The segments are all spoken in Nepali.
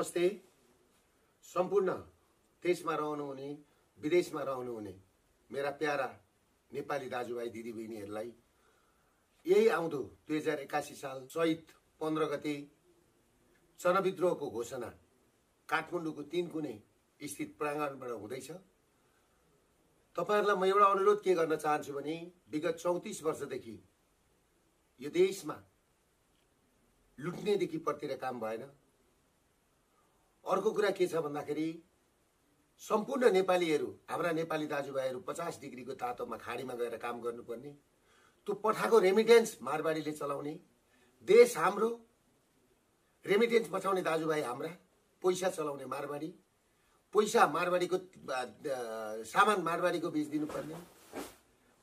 नमस्ते। सम्पूर्ण देशमा रहनुहुने विदेशमा रहनुहुने मेरा प्यारा नेपाली दाजुभाइ दिदीबहिनीहरूलाई यही आउँदो 2081 साल चैत 15 गते जनविद्रोहको घोषणा काठमाडौँको 3 कुने स्थित प्राङ्गणबाट हुँदैछ। तपाईहरुलाई म एउटा अनुरोध के गर्न चाहन्छु भने विगत 34 वर्षदेखि यो देशमा लुट्नेदेखि पट्टेर काम भएन। अर्को कुरा के छ भन्दाखेरि सम्पूर्ण नेपालीहरु हाम्रा नेपाली दाजुभाइहरु 50 डिग्रीको तातोमा खाडीमा गएर काम गर्नुपर्ने, त्यो पठाको रेमिटेन्स मारवाडीले चलाउने, देश हाम्रो रेमिटेन्स बचाउने दाजुभाइ हाम्रा, पैसा चलाउने मारवाडी, पैसा मारवाडीको सामान मारवाडीको बेच दिनुपर्ने,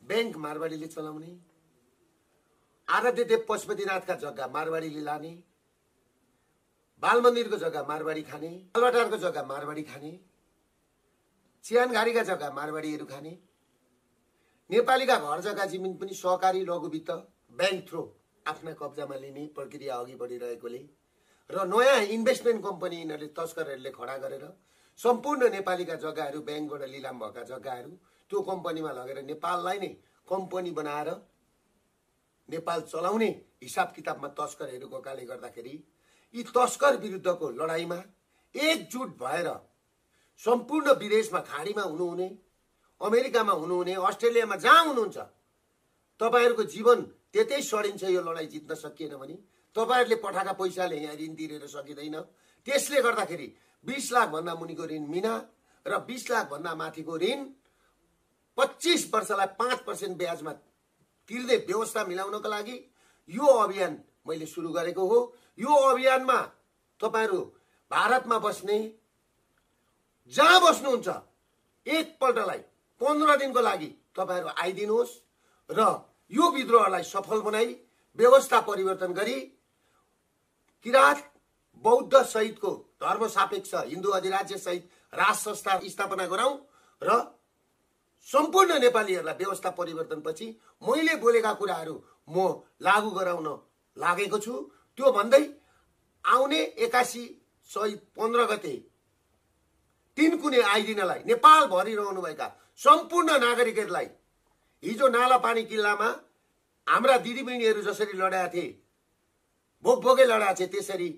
बैंक मारवाडीले चलाउने, आराध्यदेव पशुपतिनाथका जग्गा मारवाडीले लाने, बाल मन्दिरको जग्गा मारवाडी खाने, अलवाटारको जग्गा मारवाडी खाने, चियानघारीका जग्गा मारवाडीहरु खाने, नेपालीका घर जग्गा जमिन पनि सहकारी लघुवित्त बैंक थ्रो आफ्ना कब्जामा लिने प्रक्रिया अघि बढिरहेकोले र नयाँ इन्भेस्टमेन्ट कम्पनी यिनीहरूले तस्करहरूले खडा गरेर सम्पूर्ण नेपालीका जग्गाहरू बैंकबाट लिलाम भएका जग्गाहरू त्यो कम्पनीमा लगेर नेपाललाई नै कम्पनी बनाएर नेपाल चलाउने हिसाब किताबमा तस्करहरू गएकाले गर्दाखेरि यी तस्कर विरुद्धको लडाईमा एकजुट भएर सम्पूर्ण विदेशमा खाडीमा हुनुहुने, अमेरिकामा हुनुहुने, अस्ट्रेलियामा जहाँ हुनुहुन्छ तपाईहरुको जीवन त्यतै सडिन्छ। यो लडाई जित्न सकिएन भने तपाईहरुले पठाका पैसाले यहाँ ऋण तिरेर सकिदैन। त्यसले गर्दाखेरि 20 लाख भन्दा मुनिको ऋण मिना र 20 लाख भन्दा माथिको ऋण 25 वर्षलाई 5% ब्याजमा तिर्ने व्यवस्था मिलाउनको लागि यो अभियान मैले सुरु गरेको हो। यो अभियानमा तपाईहरु भारतमा बस्ने जहाँ बस्नुहुन्छ एकपल्टलाई 15 दिनको लागि तपाईहरु आइदिनुहोस् र यो विद्रोहलाई सफल बनाई व्यवस्था परिवर्तन गरी किरात बौद्ध सहितको धर्म सापेक्ष हिन्दू अधिराज्य सहित राष्ट्र संस्था स्थापना गरौं र सम्पूर्ण नेपालीहरुलाई व्यवस्था परिवर्तनपछि मैले बोलेका कुराहरू म लागू गराउन लागेको छु। त्यो भन्दै आउने 81 चैत 15 गते 3 कुने आइदिनलाई नेपाल भरि रहनुभएका सम्पूर्ण नागरिकहरूलाई हिजो नालापानी किल्लामा हाम्रा दिदीबहिनीहरू जसरी लडाएका थिए, भोकभोकै लडाएका थिए, त्यसरी